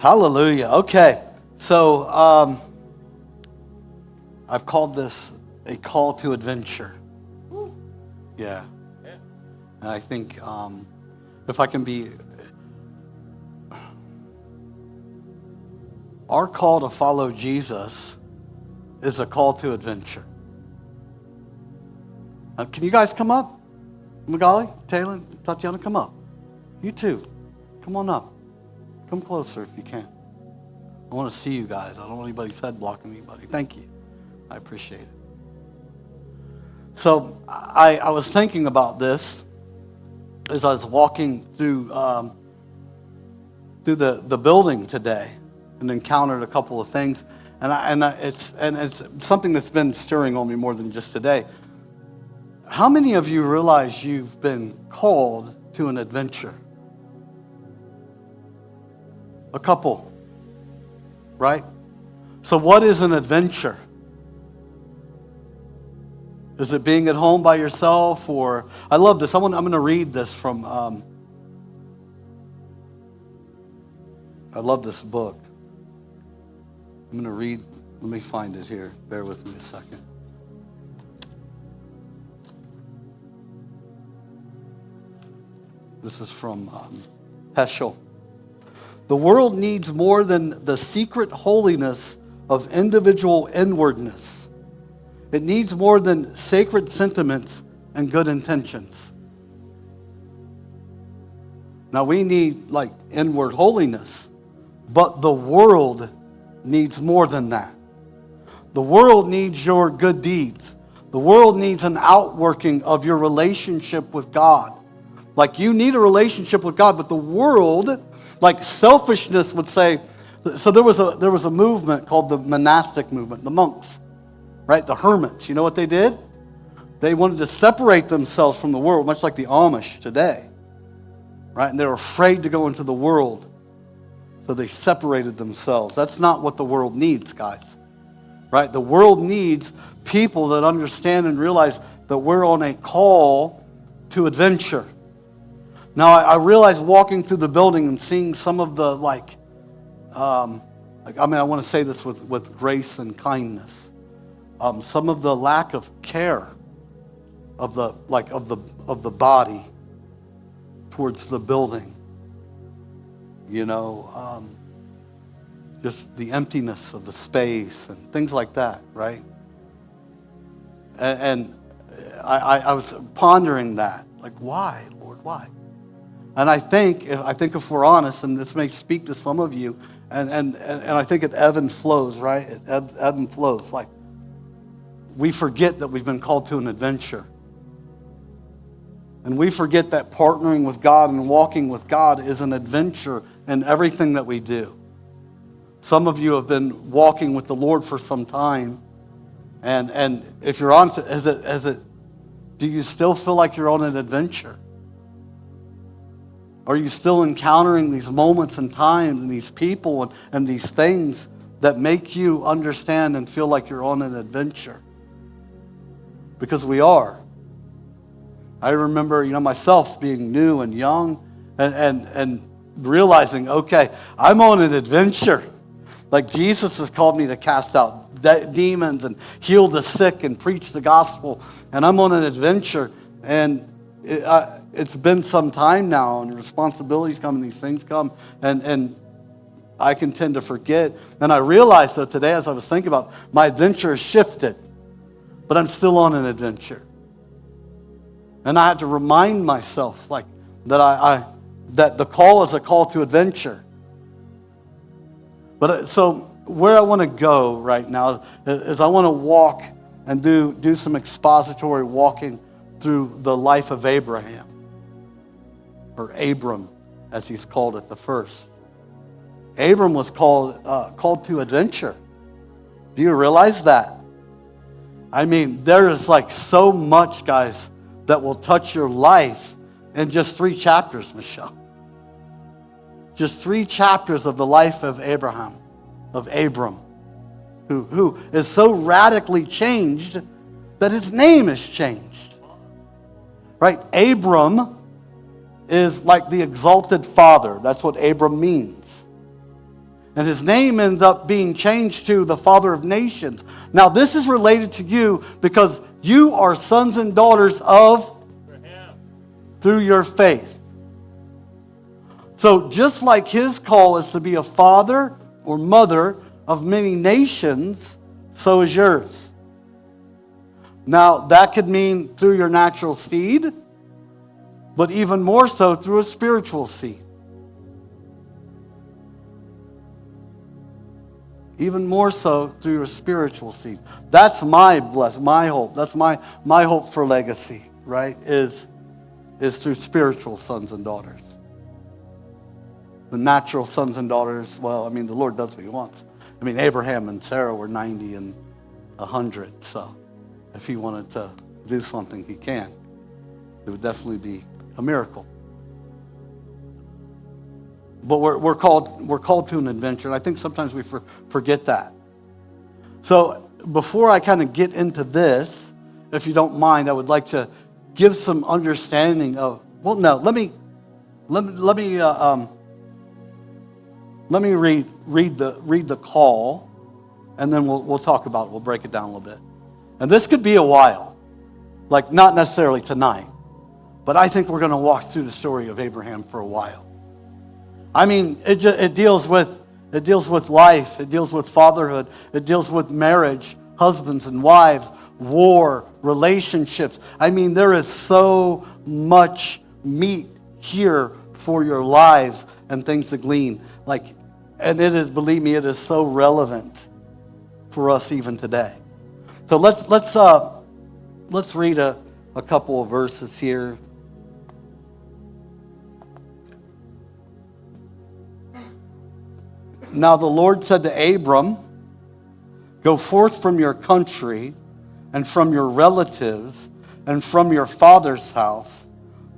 Hallelujah. Okay. So I've called this a call to adventure. Yeah. And I think if I can be... Our call to follow Jesus is a call to adventure. Can you guys come up? Magali, Taylor, Tatiana, come up. You too. Come on up. Come closer if you can. I want to see you guys. I don't want anybody's head blocking anybody. Thank you. I appreciate it. So I was thinking about this as I was walking through the building today and encountered a couple of things. And it's something that's been stirring on me more than just today. How many of you realize you've been called to an adventure? A couple, right? So what is an adventure? Is it being at home by yourself? Or I love this. I'm going to read this from, I love this book. I'm going to read, let me find it here. Bear with me a second. This is from Heschel. The world needs more than the secret holiness of individual inwardness. It needs more than sacred sentiments and good intentions. Now we need like inward holiness, but the world needs more than that. The world needs your good deeds. The world needs an outworking of your relationship with God. Like you need a relationship with God, but the world, like selfishness would say, so there was a movement called the monastic movement, the monks, right? The hermits. You know what they did? They wanted to separate themselves from the world, much like the Amish today, right? And they were afraid to go into the world, so they separated themselves. That's not what the world needs, guys, right? The world needs people that understand and realize that we're on a call to adventure. Now, I realize walking through the building and seeing some of the I want to say this with grace and kindness. Some of the lack of care of the body towards the building. Just the emptiness of the space and things like that, right? And I was pondering that, like, why, Lord, why? And I think if we're honest, and this may speak to some of you, and I think it ebb and flows, right? It ebb and flows. Like, we forget that we've been called to an adventure. And we forget that partnering with God and walking with God is an adventure in everything that we do. Some of you have been walking with the Lord for some time. And if you're honest, do you still feel like you're on an adventure? Are you still encountering these moments and times and these people and these things that make you understand and feel like you're on an adventure? Because we are. I remember, myself being new and young and realizing, okay, I'm on an adventure. Like Jesus has called me to cast out demons and heal the sick and preach the gospel. And I'm on an adventure. And it's been some time now, and responsibilities come and these things come, and I can tend to forget. And I realized that today, as I was thinking about, my adventure has shifted, but I'm still on an adventure. And I had to remind myself, like, that the call is a call to adventure. But so where I want to go right now is I want to walk and do some expository walking through the life of Abraham, or Abram, as he's called it the first. Abram was called to adventure. Do you realize that? I mean, there is like so much, guys, that will touch your life in just 3 chapters, Michelle. Just 3 chapters of the life of Abram, who is so radically changed that his name is changed. Right? Abram is like the exalted father. That's what Abram means. And his name ends up being changed to the Father of Nations. Now, this is related to you because you are sons and daughters of through your faith. So just like his call is to be a father or mother of many nations, so is yours. Now, that could mean through your natural seed, but even more so through a spiritual seed. Even more so through your spiritual seed. That's my hope. That's my hope for legacy, right? Is through spiritual sons and daughters. The natural sons and daughters, well, I mean, the Lord does what he wants. I mean, Abraham and Sarah were 90 and 100, so if he wanted to do something, he can. It would definitely be a miracle. But we're called to an adventure, and I think sometimes we forget that. So before I kind of get into this, if you don't mind, I would like to give some understanding of. Well, no, let me read the call, and then we'll talk about it. We'll break it down a little bit. And this could be a while, like not necessarily tonight, but I think we're going to walk through the story of Abraham for a while. I mean, it deals with life, it deals with fatherhood, it deals with marriage, husbands and wives, war, relationships. I mean, there is so much meat here for your lives and things to glean. And it is, believe me, it is so relevant for us even today. So let's read a couple of verses here. Now the Lord said to Abram, "Go forth from your country and from your relatives and from your father's house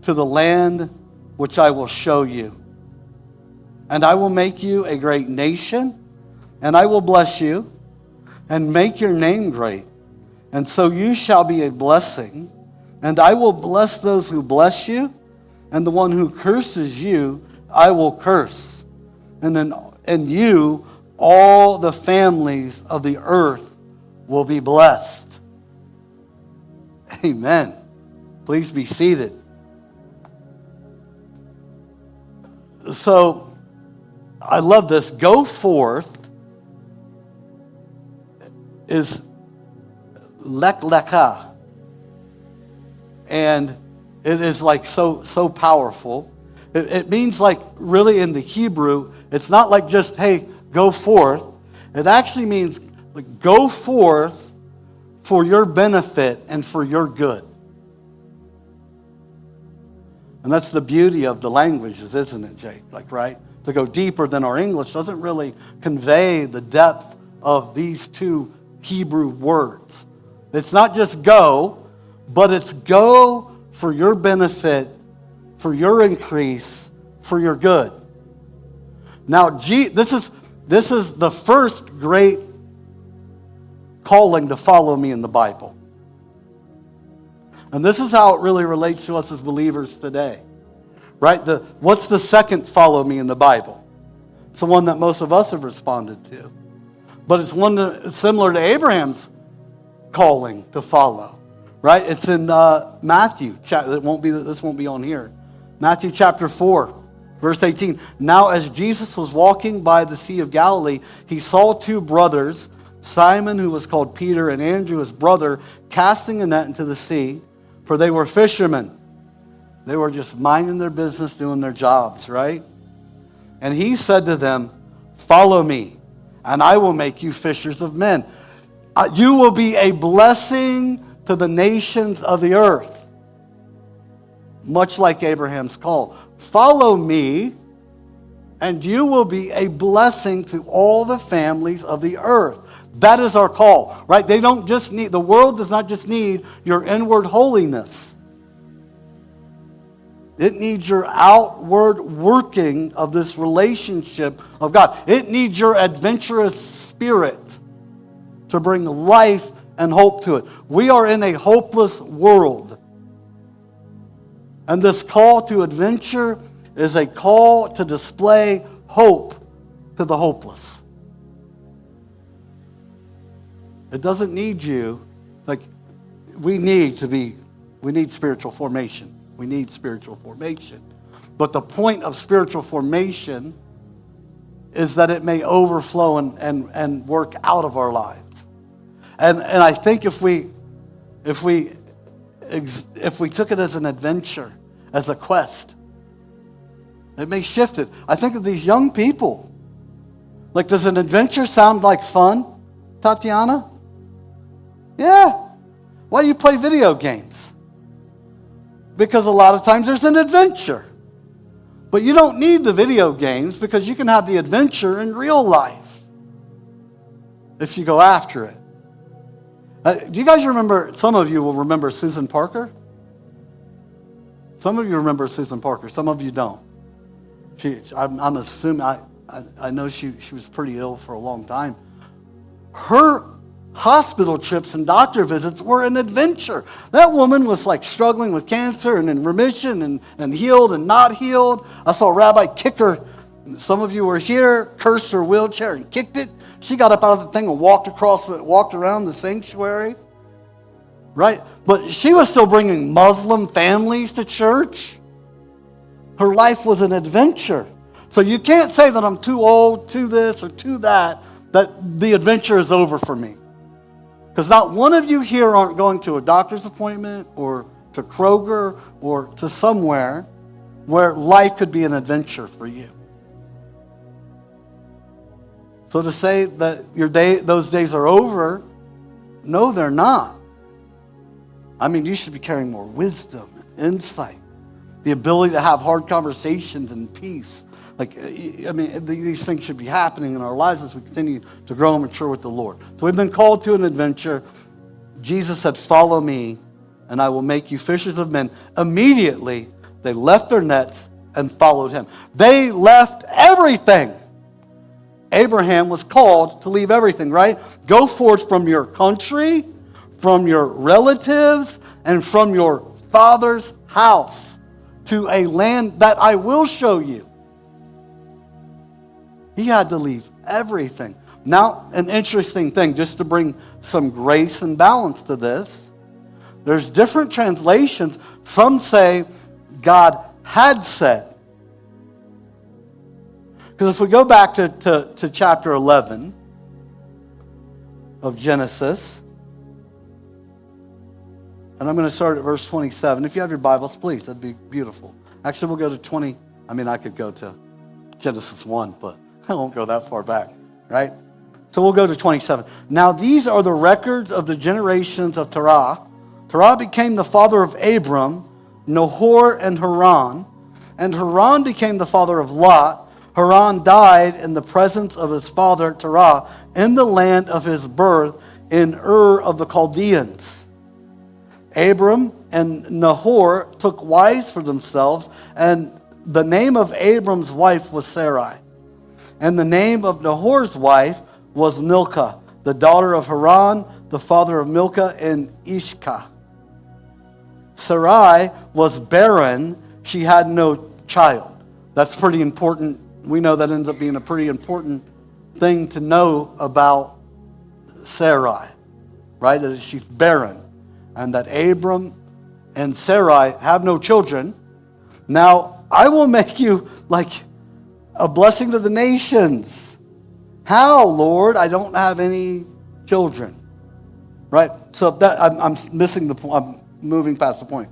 to the land which I will show you. And I will make you a great nation, and I will bless you and make your name great. And so you shall be a blessing, and I will bless those who bless you, and the one who curses you I will curse. And you, all the families of the earth will be blessed." Amen. Please be seated. So, I love this. Go forth is Lech Lecha. And it is like so powerful. It means like really in the Hebrew, it's not like just, hey, go forth. It actually means like, go forth for your benefit and for your good. And that's the beauty of the languages, isn't it, Jake? Like, right? To go deeper than our English doesn't really convey the depth of these two Hebrew words. It's not just go, but it's go for your benefit, for your increase, for your good. Now, this is the first great calling to follow me in the Bible. And this is how it really relates to us as believers today. Right? What's the second follow me in the Bible? It's the one that most of us have responded to. But it's one that's similar to Abraham's calling to follow. Right? It's in Matthew. This won't be on here. Matthew chapter 4, verse 18. Now as Jesus was walking by the Sea of Galilee, he saw two brothers, Simon, who was called Peter, and Andrew, his brother, casting a net into the sea, for they were fishermen. They were just minding their business, doing their jobs, right? And he said to them, "Follow me, and I will make you fishers of men. You will be a blessing to the nations of the earth." Much like Abraham's call. Follow me, and you will be a blessing to all the families of the earth. That is our call, right? The world does not just need your inward holiness. It needs your outward working of this relationship of God. It needs your adventurous spirit to bring life and hope to it. We are in a hopeless world. And this call to adventure is a call to display hope to the hopeless. It doesn't need you. Like, we need spiritual formation. We need spiritual formation. But the point of spiritual formation is that it may overflow and work out of our lives. And I think if we took it as an adventure, as a quest, it may shift it. I think of these young people. Like, does an adventure sound like fun, Tatiana? Yeah. Why do you play video games? Because a lot of times there's an adventure. But you don't need the video games because you can have the adventure in real life if you go after it. Do you guys remember, some of you will remember Susan Parker? Some of you remember Susan Parker, some of you don't. I'm assuming, I know she was pretty ill for a long time. Her hospital trips and doctor visits were an adventure. That woman was like struggling with cancer and in remission and healed and not healed. I saw a rabbi kick her. Some of you were here, cursed her wheelchair and kicked it. She got up out of the thing and walked around the sanctuary. Right? But she was still bringing Muslim families to church. Her life was an adventure. So you can't say that I'm too old, to this or to that the adventure is over for me. Because not one of you here aren't going to a doctor's appointment or to Kroger or to somewhere where life could be an adventure for you. So to say that those days are over, no, they're not. I mean, you should be carrying more wisdom and insight, the ability to have hard conversations and peace. Like, I mean, these things should be happening in our lives as we continue to grow and mature with the Lord. So we've been called to an adventure. Jesus said, "Follow me, and I will make you fishers of men." Immediately, they left their nets and followed him. They left everything. Abraham was called to leave everything, right? Go forth from your country, from your relatives, and from your father's house to a land that I will show you. He had to leave everything. Now, an interesting thing, just to bring some grace and balance to this, there's different translations. Some say God had said. Because if we go back to chapter 11 of Genesis, and I'm going to start at verse 27. If you have your Bibles, please, that'd be beautiful. Actually, we'll go to 20. I mean, I could go to Genesis 1, but I won't go that far back, right? So we'll go to 27. Now these are the records of the generations of Terah. Terah became the father of Abram, Nahor, and Haran. And Haran became the father of Lot. Haran died in the presence of his father Terah in the land of his birth in Ur of the Chaldeans. Abram and Nahor took wives for themselves, and the name of Abram's wife was Sarai. And the name of Nahor's wife was Milcah, the daughter of Haran, the father of Milcah and Ishka. Sarai was barren. She had no child. That's pretty important. We know that ends up being a pretty important thing to know about Sarai, right? That she's barren. And that Abram and Sarai have no children. Now, I will make you like a blessing to the nations. How, Lord? I don't have any children. Right? So that I'm missing the point. I'm moving past the point.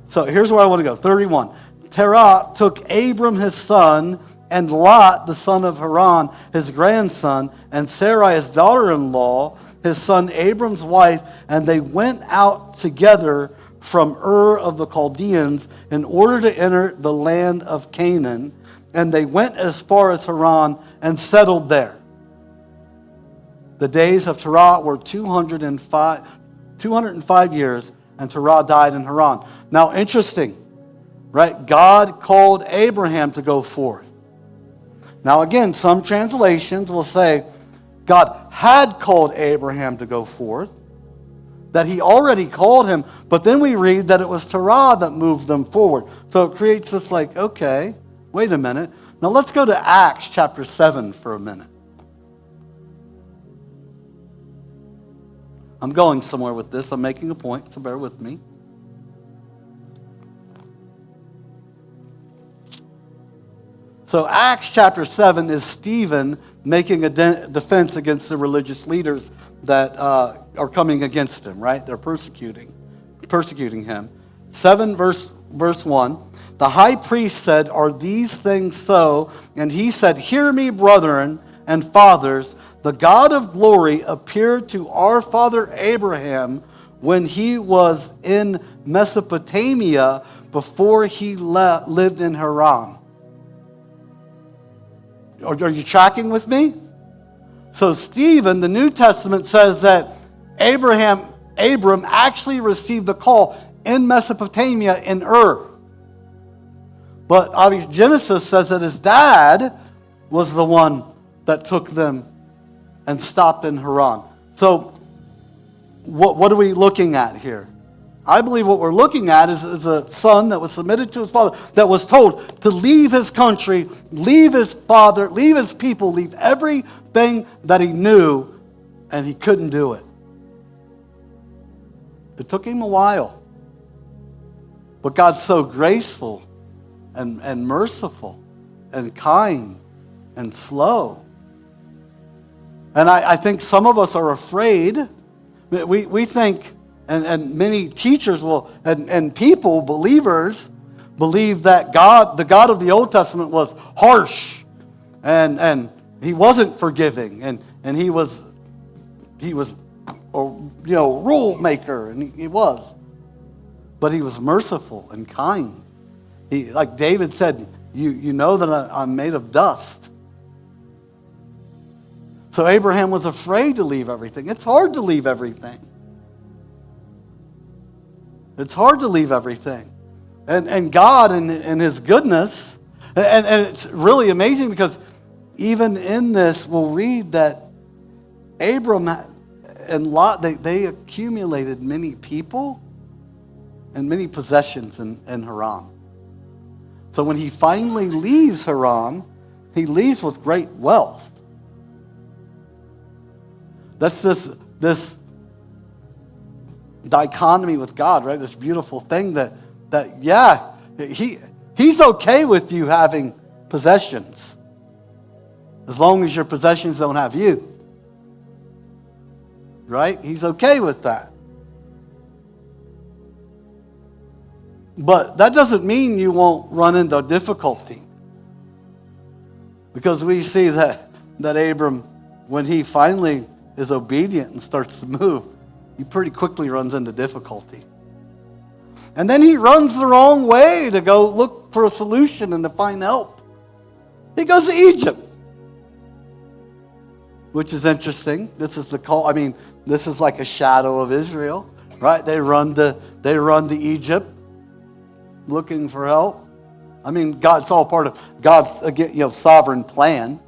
So here's where I want to go. 31. Terah took Abram his son, and Lot, the son of Haran, his grandson, and Sarai, his daughter-in-law, his son Abram's wife, and they went out together from Ur of the Chaldeans in order to enter the land of Canaan. And they went as far as Haran and settled there. The days of Terah were 205 years, and Terah died in Haran. Now, interesting, right? God called Abraham to go forth. Now, again, some translations will say God had called Abraham to go forth, that he already called him, but then we read that it was Terah that moved them forward. So it creates this like, okay, wait a minute. Now let's go to Acts chapter 7 for a minute. I'm going somewhere with this. I'm making a point, so bear with me. So Acts chapter 7 is Stephen making a defense against the religious leaders that are coming against him, right? They're persecuting him. 7 verse 1. The high priest said, "Are these things so?" And he said, "Hear me, brethren and fathers. The God of glory appeared to our father Abraham when he was in Mesopotamia before he lived in Haran." Are you tracking with me? So Stephen, the New Testament says that Abram actually received the call in Mesopotamia in Ur. But obviously Genesis says that his dad was the one that took them and stopped in Haran. So what are we looking at here? I believe what we're looking at is a son that was submitted to his father, that was told to leave his country, leave his father, leave his people, leave everything that he knew, and he couldn't do it. It took him a while. But God's so graceful and merciful and kind and slow. And I think some of us are afraid. We think, and many teachers will, and people, believers, believe that God, the God of the Old Testament, was harsh, and he wasn't forgiving, and he was a rule maker, and he was. But he was merciful and kind. He, like David said, you know that I'm made of dust. So Abraham was afraid to leave everything. It's hard to leave everything. It's hard to leave everything. And God in his goodness, and it's really amazing because even in this, we'll read that Abram and Lot, they accumulated many people and many possessions in Haran. So when he finally leaves Haran, he leaves with great wealth. That's this dichotomy with God, right? This beautiful thing that yeah, he's okay with you having possessions as long as your possessions don't have you. Right? He's okay with that. But that doesn't mean you won't run into difficulty. Because we see that Abram, when he finally is obedient and starts to move, he pretty quickly runs into difficulty. And then he runs the wrong way to go look for a solution and to find help. He goes to Egypt, which is interesting. This is the call. I mean, this is like a shadow of Israel, right? They run to Egypt looking for help. I mean, it's all part of God's sovereign plan.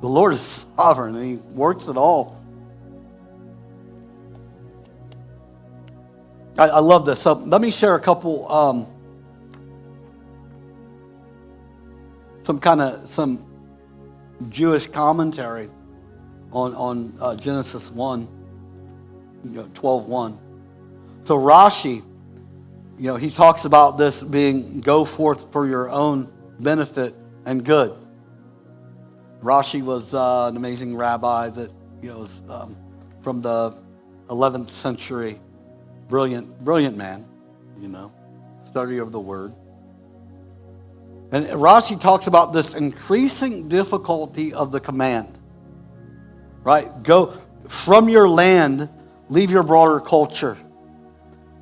The Lord is sovereign, and He works it all. I love this. So let me share a couple, some Jewish commentary on Genesis 1, 12:1. So Rashi, he talks about this being go forth for your own benefit and good. Rashi was an amazing rabbi that was from the 11th century, brilliant man, study of the word. And Rashi talks about this increasing difficulty of the command. Right? Go from your land, leave your broader culture.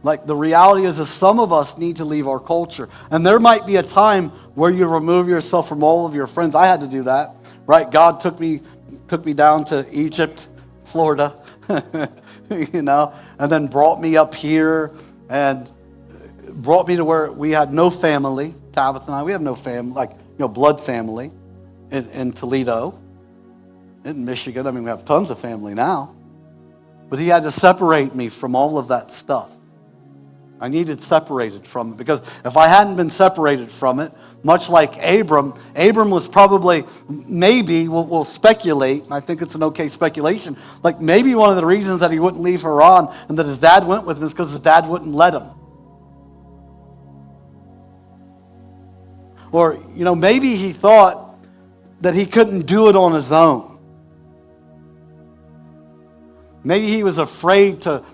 Like the reality is that some of us need to leave our culture. And there might be a time where you remove yourself from all of your friends. I had to do that. Right? God took me down to Egypt, Florida, and then brought me up here and brought me to where we had no family. Tabitha and I, we have no family, blood family in Toledo, in Michigan. I mean, we have tons of family now. But He had to separate me from all of that stuff. I needed separated from it, because if I hadn't been separated from it, much like Abram was probably, maybe, we'll speculate, and I think it's an okay speculation, like maybe one of the reasons that he wouldn't leave Haran and that his dad went with him is because his dad wouldn't let him. Or, maybe he thought that he couldn't do it on his own. Maybe he was afraid to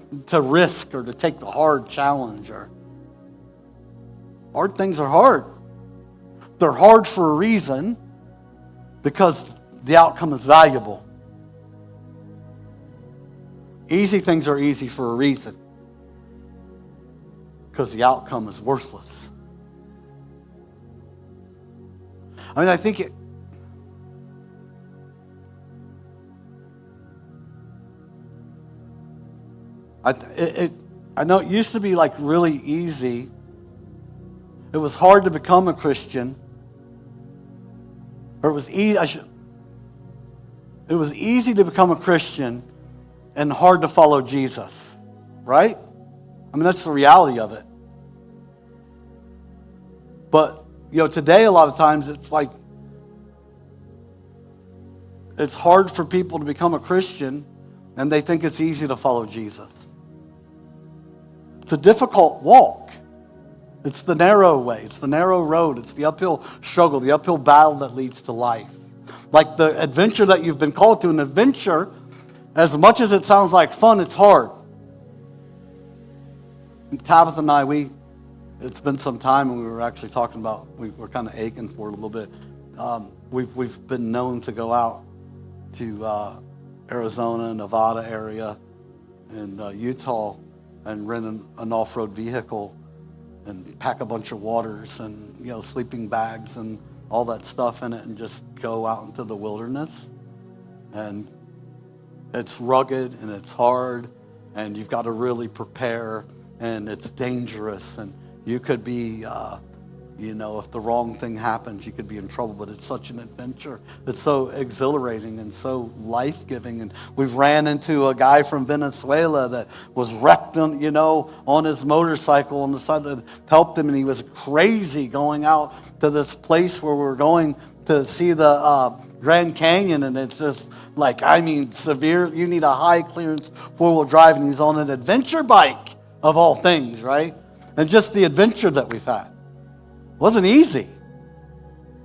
risk or to take the hard challenge. Or hard things are hard. They're hard for a reason, because the outcome is valuable. Easy things are easy for a reason, because the outcome is worthless. I mean, I think I know it used to be like really easy. It was hard to become a Christian. Or it was easy. It was easy to become a Christian and hard to follow Jesus, right? I mean, that's the reality of it. But today a lot of times it's like it's hard for people to become a Christian, and they think it's easy to follow Jesus. It's a difficult walk. It's the narrow way. It's the narrow road. It's the uphill struggle, the uphill battle that leads to life. Like the adventure that you've been called to. An adventure, as much as it sounds like fun, it's hard. And Tabitha and I, it's been some time, and we were actually talking about, we were kind of aching for it a little bit. We've been known to go out to Arizona, Nevada area, and Utah, and rent an off-road vehicle and pack a bunch of waters and sleeping bags and all that stuff in it, and just go out into the wilderness. And it's rugged and it's hard, and you've got to really prepare, and it's dangerous, and you could be if the wrong thing happens, you could be in trouble. But it's such an adventure. It's so exhilarating and so life-giving. And we've ran into a guy from Venezuela that was wrecked on his motorcycle on the side that helped him, and he was crazy going out to this place where we're going to see the Grand Canyon, and it's just severe. You need a high clearance 4-wheel drive, and he's on an adventure bike of all things, right? And just the adventure that we've had wasn't easy.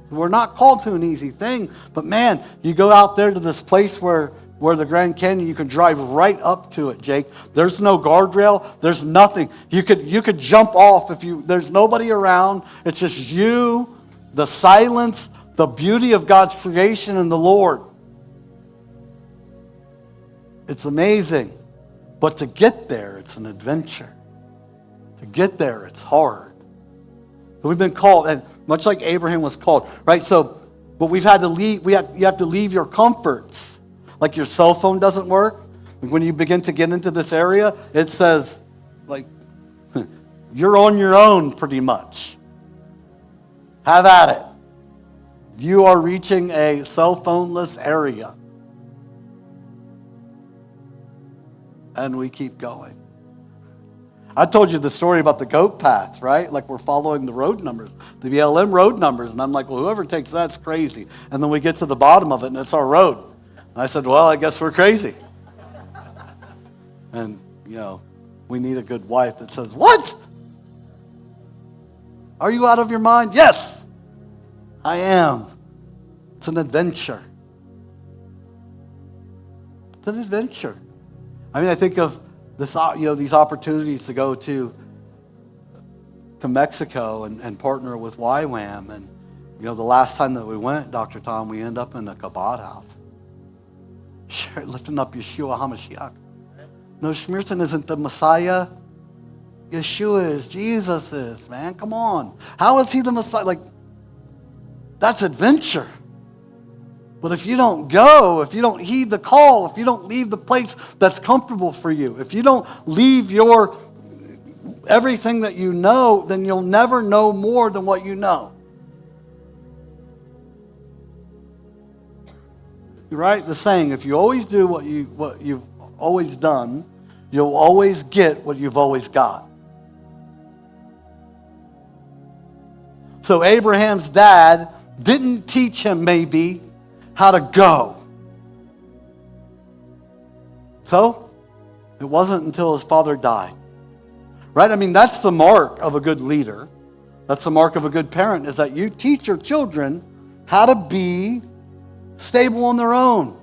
We're not called to an easy thing, but man, you go out there to this place where the Grand Canyon, you can drive right up to it, Jake. There's no guardrail. There's nothing. You could jump off there's nobody around. It's just you, the silence, the beauty of God's creation and the Lord. It's amazing. But to get there, it's an adventure. To get there, it's hard. So we've been called, and much like Abraham was called, right? So, but we've had to leave. You have to leave your comforts. Like your cell phone doesn't work. When you begin to get into this area, it says, you're on your own pretty much. Have at it. You are reaching a cell phone-less area. And we keep going. I told you the story about the goat path, right? Like we're following the road numbers, the BLM road numbers. And I'm like, well, whoever takes that's crazy. And then we get to the bottom of it, and it's our road. And I said, well, I guess we're crazy. And, we need a good wife that says, what? Are you out of your mind? Yes, I am. It's an adventure. It's an adventure. I mean, I think of this, these opportunities to go to Mexico and partner with YWAM. And, the last time that we went, Dr. Tom, we end up in a Chabad house. Lifting up Yeshua HaMashiach. No, Schmierson isn't the Messiah. Yeshua is. Jesus is, man. Come on. How is he the Messiah? That's adventure. But if you don't go, if you don't heed the call, if you don't leave the place that's comfortable for you, if you don't leave everything that you know, then you'll never know more than what you know. Right? The saying, if you always do what you've always done, you'll always get what you've always got. So Abraham's dad didn't teach him maybe how to go. So it wasn't until his father died. Right? I mean, that's the mark of a good leader. That's the mark of a good parent, is that you teach your children how to be stable on their own.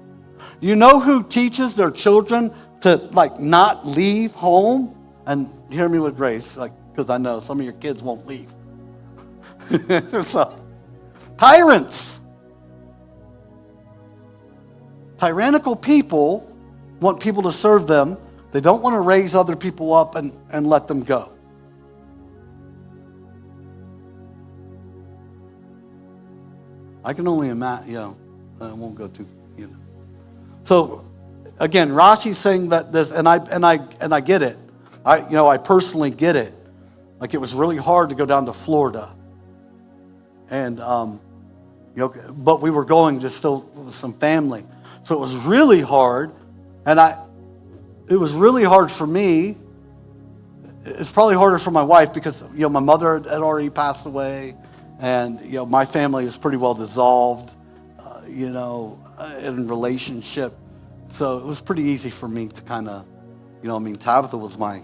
You know who teaches their children to not leave home? And hear me with grace, because I know some of your kids won't leave. So, tyrants. Tyrannical people want people to serve them. They don't want to raise other people up and let them go. I can only imagine, I won't go too, So, again, Rashi's saying that this, and I get it. I personally get it. Like, it was really hard to go down to Florida. And, but we were going just still with some family. So it was really hard. And it was really hard for me. It's probably harder for my wife because, my mother had already passed away. And, my family is pretty well dissolved, in relationship. So it was pretty easy for me to kind of, Tabitha was my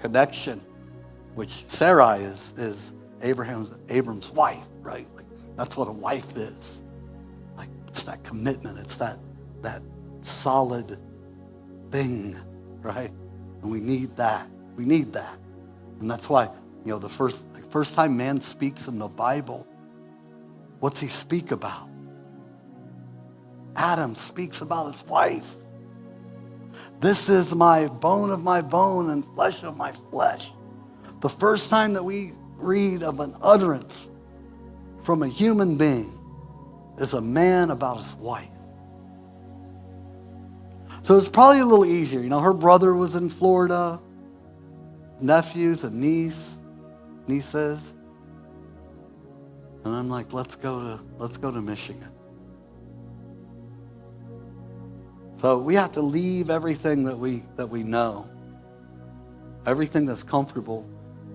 connection, which Sarai is Abram's wife, right? That's what a wife is. It's that commitment. It's that solid thing, right? And we need that. We need that. And that's why, the first time man speaks in the Bible, what's he speak about? Adam speaks about his wife. This is my bone of my bone and flesh of my flesh. The first time that we read of an utterance from a human being is a man about his wife. So it's probably a little easier. Her brother was in Florida, nephews and nieces. And I'm like, let's go to Michigan. So we have to leave everything that we know, everything that's comfortable.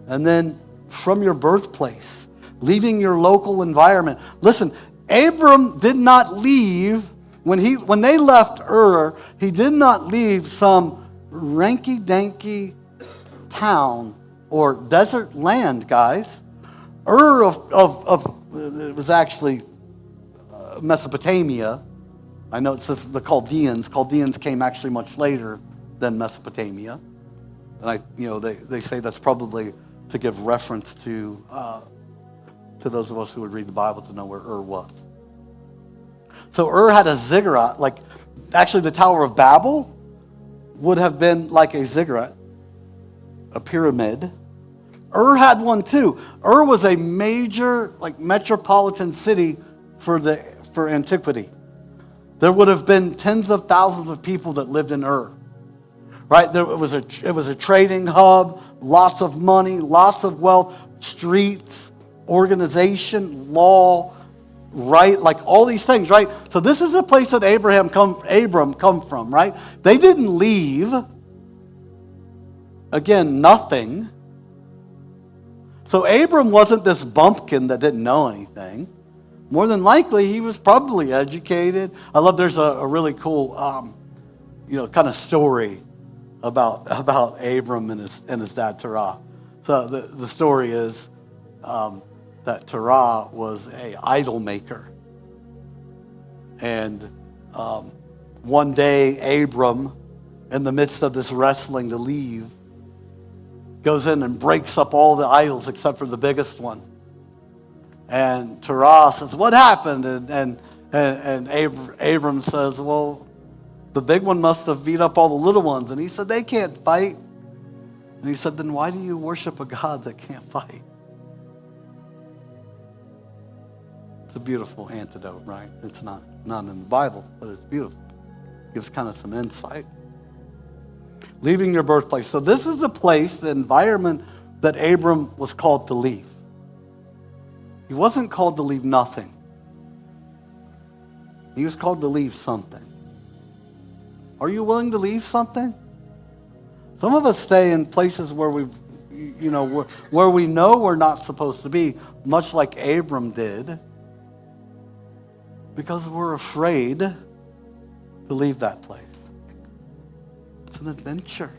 And then from your birthplace, leaving your local environment. Listen, Abram did not leave, when they left Ur, he did not leave some ranky-danky town or desert land, guys. Ur it was actually Mesopotamia. I know it says the Chaldeans. Chaldeans came actually much later than Mesopotamia. And they say that's probably to give reference to those of us who would read the Bible to know where Ur was. So Ur had a ziggurat, actually the Tower of Babel would have been like a ziggurat, a pyramid. Ur had one too. Ur was a major metropolitan city for antiquity. There would have been tens of thousands of people that lived in Ur. Right? It was a trading hub, lots of money, lots of wealth, streets, organization, law, right? All these things, right? So this is a place that Abram come from, right? They didn't leave. Again, nothing. So Abram wasn't this bumpkin that didn't know anything. More than likely, he was probably educated. I love there's a really cool, kind of story about Abram and his dad Terah. So the story is that Terah was an idol maker. And one day, Abram, in the midst of this wrestling to leave, goes in and breaks up all the idols except for the biggest one. And Terah says, "What happened?" And Abram says, "Well, the big one must have beat up all the little ones." And he said, "They can't fight." And he said, "Then why do you worship a God that can't fight?" It's a beautiful antidote, right? It's not in the Bible, but it's beautiful. It gives kind of some insight. Leaving your birthplace. So this was the place, the environment that Abram was called to leave. He wasn't called to leave nothing. He was called to leave something. Are you willing to leave something? Some of us stay in places where we've, where we know we're not supposed to be, much like Abram did, because we're afraid to leave that place. It's an adventure.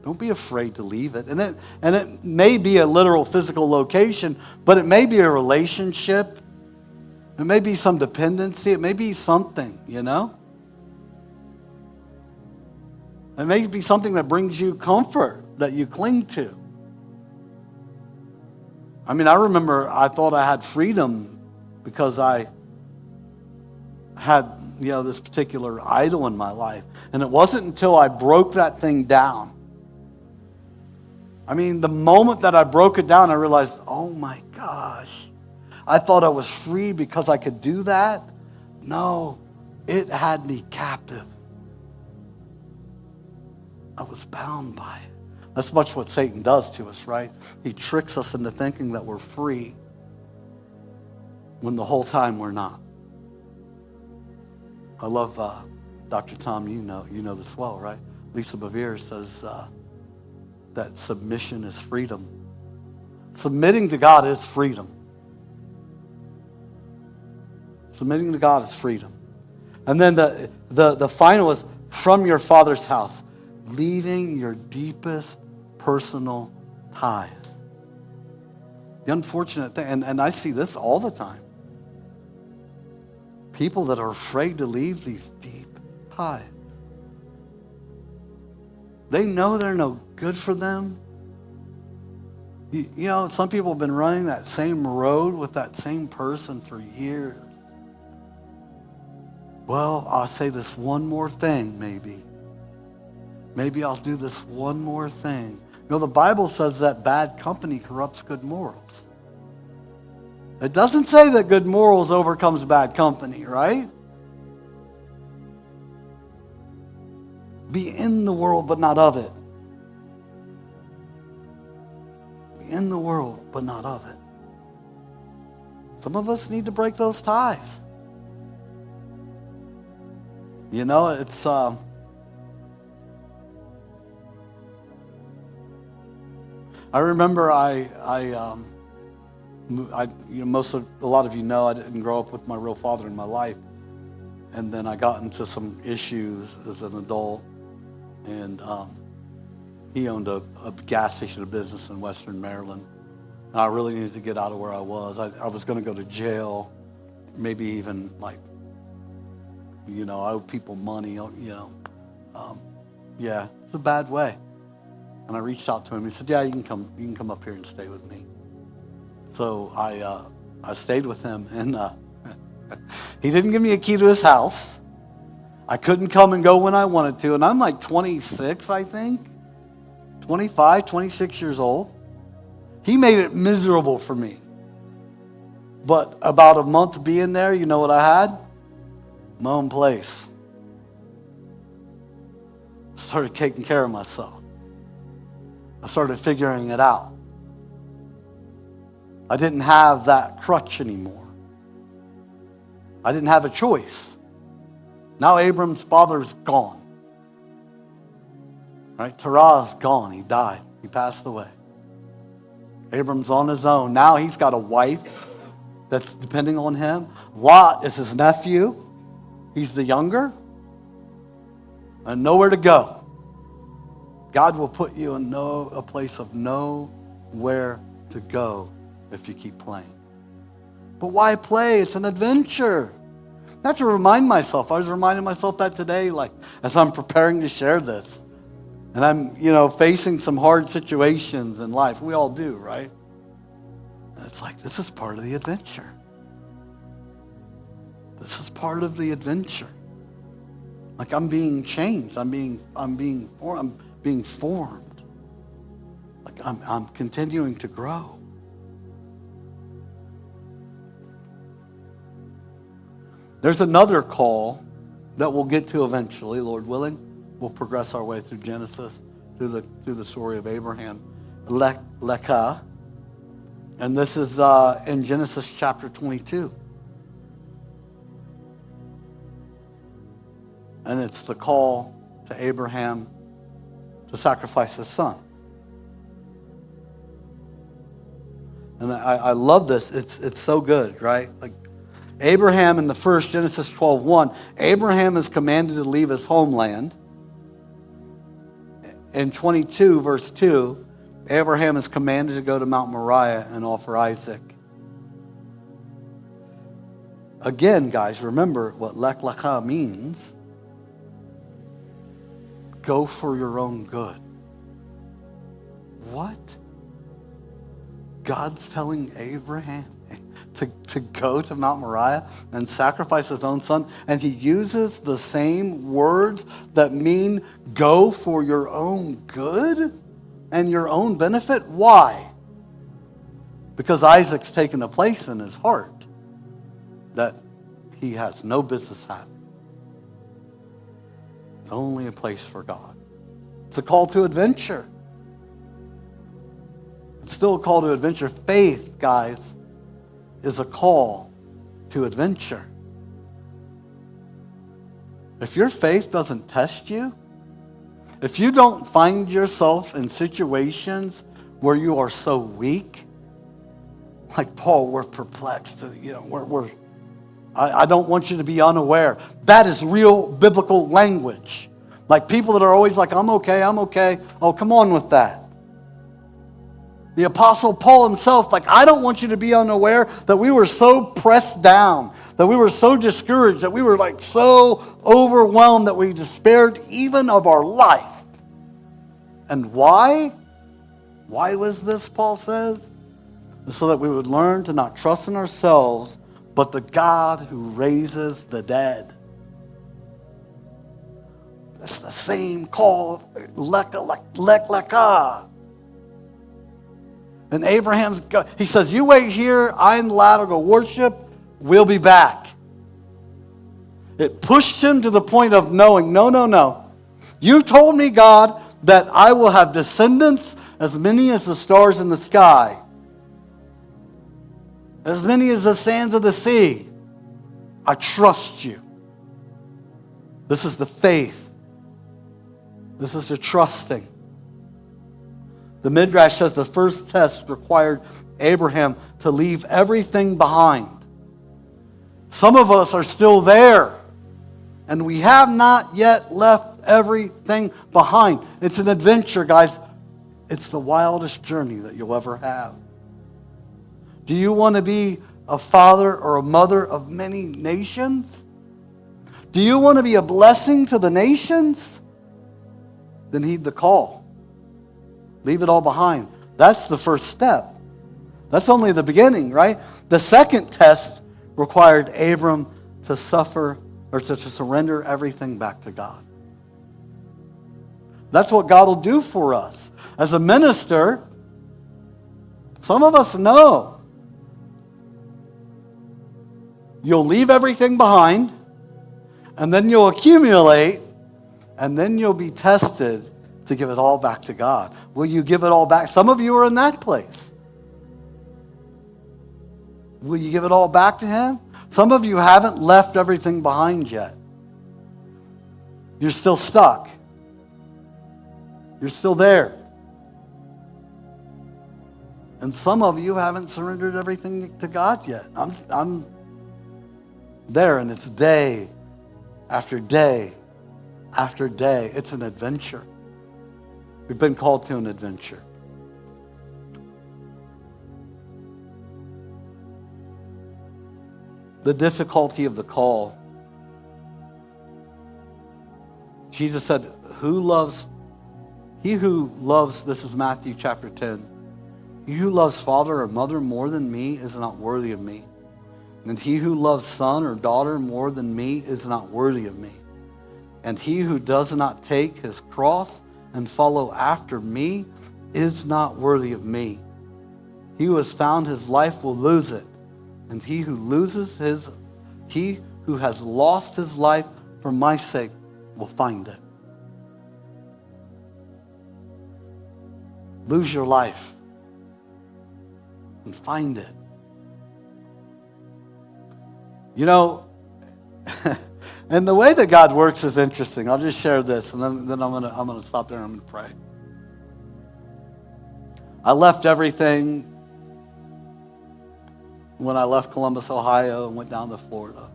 Don't be afraid to leave it. And it may be a literal physical location, but it may be a relationship. It may be some dependency. It may be something, It may be something that brings you comfort, that you cling to. I mean, I remember I thought I had freedom because I had, this particular idol in my life. And it wasn't until I broke that thing down. I mean, the moment that I broke it down, I realized, oh my gosh, I thought I was free because I could do that. No, it had me captive. I was bound by it. That's much what Satan does to us, right? He tricks us into thinking that we're free when the whole time we're not. I love Dr. Tom, you know this well, right? Lisa Bevere says that submission is freedom. Submitting to God is freedom. Submitting to God is freedom. And then the final is from your Father's house, leaving your deepest personal ties. The unfortunate thing, and I see this all the time, people that are afraid to leave these deep ties. They know they're no good for them. Some people have been running that same road with that same person for years. Well, I'll say this one more thing, maybe. Maybe I'll do this one more thing. The Bible says that bad company corrupts good morals. It doesn't say that good morals overcomes bad company, right? Be in the world, but not of it. Be in the world, but not of it. Some of us need to break those ties. It's I remember a lot of you know I didn't grow up with my real father in my life, and then I got into some issues as an adult, and he owned a gas station, a business in Western Maryland, and I really needed to get out of where I was. I was going to go to jail, maybe even I owe people money, it's a bad way. And I reached out to him. He said, yeah, you can come up here and stay with me. So I stayed with him, and he didn't give me a key to his house. I couldn't come and go when I wanted to, and I'm like 26, I think, 25, 26 years old. He made it miserable for me. But about a month being there, you know what I had? My own place. I started taking care of myself. I started figuring it out. I didn't have that crutch anymore. I didn't have a choice. Now Abram's father's gone. Right? Terah's gone. He died. He passed away. Abram's on his own. Now he's got a wife that's depending on him. Lot is his nephew. He's the younger. And nowhere to go. God will put you in a place of nowhere to go if you keep playing. But why play? It's an adventure. I have to remind myself. I was reminding myself that today, as I'm preparing to share this. And I'm, facing some hard situations in life. We all do, right? And it's this is part of the adventure. This is part of the adventure. I'm being changed. I'm being formed. I'm continuing to grow. There's another call that we'll get to eventually, Lord willing. We'll progress our way through Genesis, through the story of Abraham. Lech Lecha. And this is in Genesis chapter 22. And it's the call to Abraham to sacrifice his son. And I love this. It's so good, right? Like Abraham in the first, Genesis 12:1, Abraham is commanded to leave his homeland. In 22, verse 2, Abraham is commanded to go to Mount Moriah and offer Isaac. Again, guys, remember what Lech Lecha means. Go for your own good. What? God's telling Abraham to go to Mount Moriah and sacrifice his own son, and he uses the same words that mean go for your own good and your own benefit. Why? Because Isaac's taken a place in his heart that he has no business having. It's only a place for God. It's a call to adventure. It's still a call to adventure. Faith, guys, is a call to adventure. If your faith doesn't test you, if you don't find yourself in situations where you are so weak, like Paul, we're perplexed. I don't want you to be unaware. That is real biblical language. Like people that are always like, I'm okay. Oh, come on with that. The Apostle Paul himself, like, I don't want you to be unaware that we were so pressed down, that we were so discouraged, that we were like so overwhelmed that we despaired even of our life. And why? Why was this, Paul says? So that we would learn to not trust in ourselves, but the God who raises the dead. That's the same call, Lech Lecha. And Abraham's, he says, you wait here, I and the lad will go worship, we'll be back. It pushed him to the point of knowing, no. You told me, God, that I will have descendants as many as the stars in the sky, as many as the sands of the sea. I trust you. This is the faith. This is the trusting. The Midrash says the first test required Abraham to leave everything behind. Some of us are still there, and we have not yet left everything behind. It's an adventure, guys. It's the wildest journey that you'll ever have. Do you want to be a father or a mother of many nations? Do you want to be a blessing to the nations? Then heed the call. Leave it all behind. That's the first step. That's only the beginning, right? The second test required Abram to suffer or to surrender everything back to God. That's what God will do for us. As a minister, some of us know you'll leave everything behind, and then you'll accumulate, and then you'll be tested to give it all back to God. Will you give it all back? Some of you are in that place. Will you give it all back to Him? Some of you haven't left everything behind yet. You're still stuck. You're still there. And some of you haven't surrendered everything to God yet. I'm there, and it's day after day after day. It's an adventure. We've been called to an adventure. The difficulty of the call. Jesus said, he who loves, this is Matthew chapter 10, he who loves father or mother more than me is not worthy of me. And he who loves son or daughter more than me is not worthy of me. And he who does not take his cross and follow after me is not worthy of me. He who has found his life will lose it. And he who has lost his life for my sake will find it. Lose your life and find it. You know, and the way that God works is interesting. I'll just share this, and then I'm gonna stop there and I'm gonna pray. I left everything when I left Columbus, Ohio, and went down to Florida.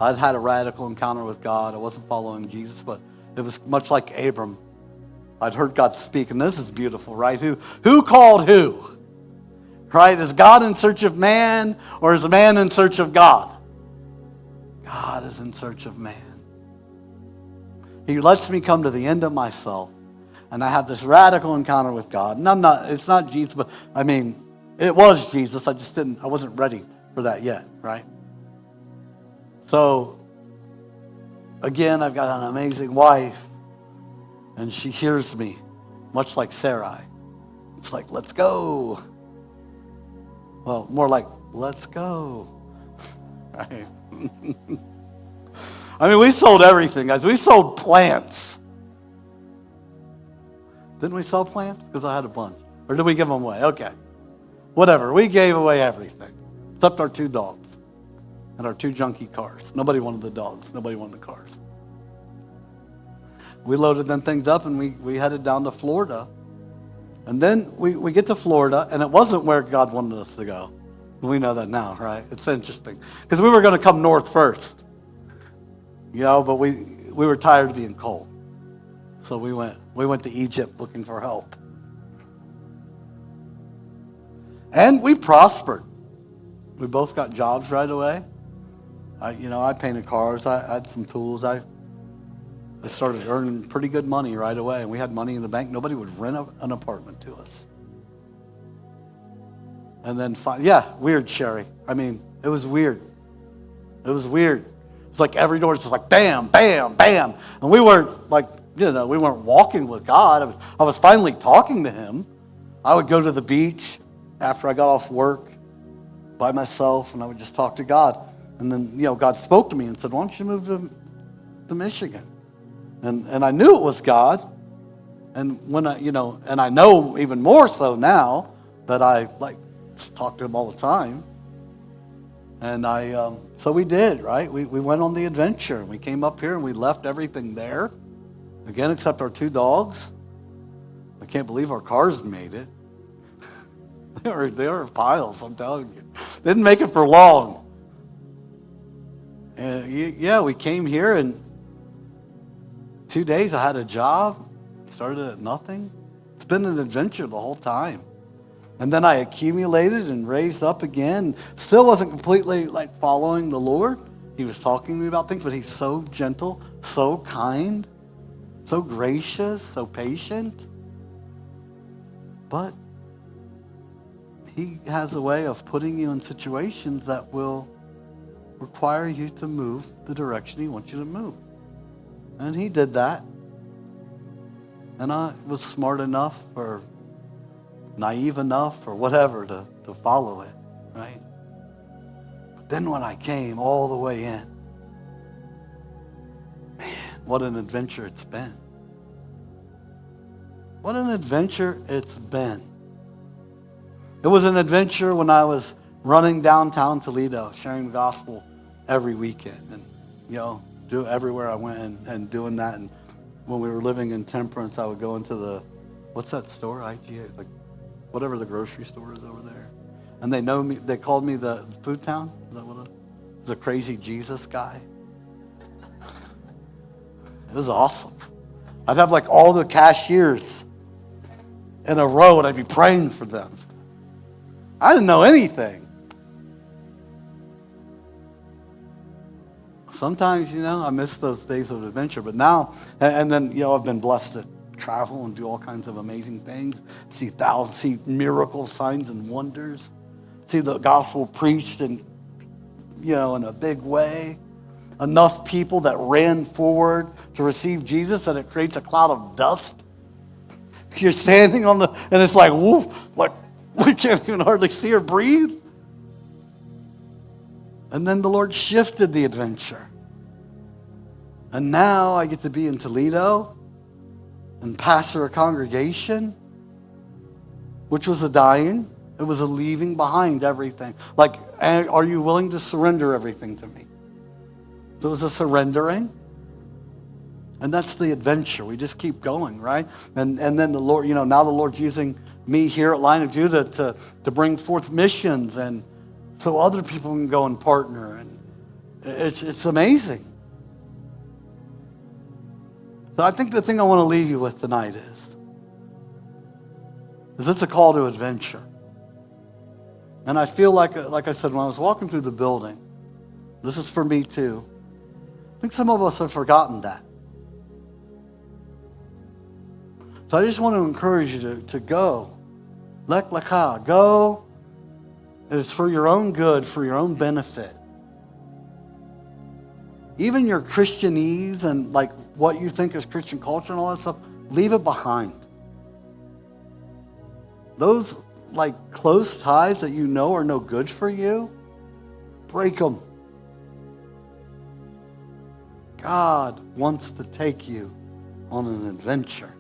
I'd had a radical encounter with God. I wasn't following Jesus, but it was much like Abram. I'd heard God speak, and this is beautiful, right? Who called who? Right? Is God in search of man, or is man in search of God? God is in search of man. He lets me come to the end of myself, and I have this radical encounter with God. And it's not Jesus, but I mean, it was Jesus. I wasn't ready for that yet, right? So, again, I've got an amazing wife, and she hears me, much like Sarai. It's like, let's go. Well, more like, let's go. Right? I mean, we sold everything, guys. We sold plants. Didn't we sell plants? Because I had a bunch. Or did we give them away? Okay. Whatever. We gave away everything. Except our 2 dogs. And our 2 junky cars. Nobody wanted the dogs. Nobody wanted the cars. We loaded them things up and we headed down to Florida. And then we get to Florida, and it wasn't where God wanted us to go. We know that now, right? It's interesting. Because we were going to come north first. But we were tired of being cold. So we went to Egypt looking for help. And we prospered. We both got jobs right away. I painted cars. I had some tools. I started earning pretty good money right away. And we had money in the bank. Nobody would rent an apartment to us. And then, weird, Sherry. I mean, it was weird. It was weird. It's like every door is just like bam, bam, bam. And we weren't like, we weren't walking with God. I was finally talking to him. I would go to the beach after I got off work by myself, and I would just talk to God. And then, God spoke to me and said, why don't you move to Michigan? And I knew it was God. And when and I know even more so now that I talk to him all the time. And so we did, right? We went on the adventure. We came up here and we left everything there. Again, except our 2 dogs. I can't believe our cars made it. They were piles, I'm telling you. Didn't make it for long. And we came here, and 2 days I had a job. Started at nothing. It's been an adventure the whole time. And then I accumulated and raised up again. Still wasn't completely following the Lord. He was talking to me about things, but he's so gentle, so kind, so gracious, so patient. But he has a way of putting you in situations that will require you to move the direction he wants you to move. And he did that. And I was smart enough or naive enough or whatever to follow it, right? But then when I came all the way in, man, what an adventure it's been. What an adventure it's been. It was an adventure when I was running downtown Toledo, sharing the gospel every weekend, and do everywhere I went and doing that. And when we were living in Temperance, I would go into what's that store? IGA, whatever the grocery store is over there. And they know me. They called me the food town. Is that what the crazy Jesus guy? It was awesome. I'd have all the cashiers in a row, and I'd be praying for them. I didn't know anything. Sometimes, I miss those days of adventure. But now, and then, I've been blessed to travel and do all kinds of amazing things. See miracles, signs, and wonders. See the gospel preached in a big way. Enough people that ran forward to receive Jesus that it creates a cloud of dust. You're standing and it's like, woof, we can't even hardly see or breathe. And then the Lord shifted the adventure. And now I get to be in Toledo and pastor a congregation, which was a dying. It was a leaving behind everything. Are you willing to surrender everything to me? So it was a surrendering. And that's the adventure. We just keep going, right? And then the Lord, now the Lord's using me here at Line of Judah to bring forth missions and so other people can go and partner. And it's amazing. So I think the thing I want to leave you with tonight is it's a call to adventure. And I feel like I said, when I was walking through the building, this is for me too, I think some of us have forgotten that. So I just want to encourage you to go. Lech Lecha, go. It's for your own good, for your own benefit. Even your Christianese and like what you think is Christian culture and all that stuff, leave it behind. Those like close ties that you know are no good for you, break them. God wants to take you on an adventure.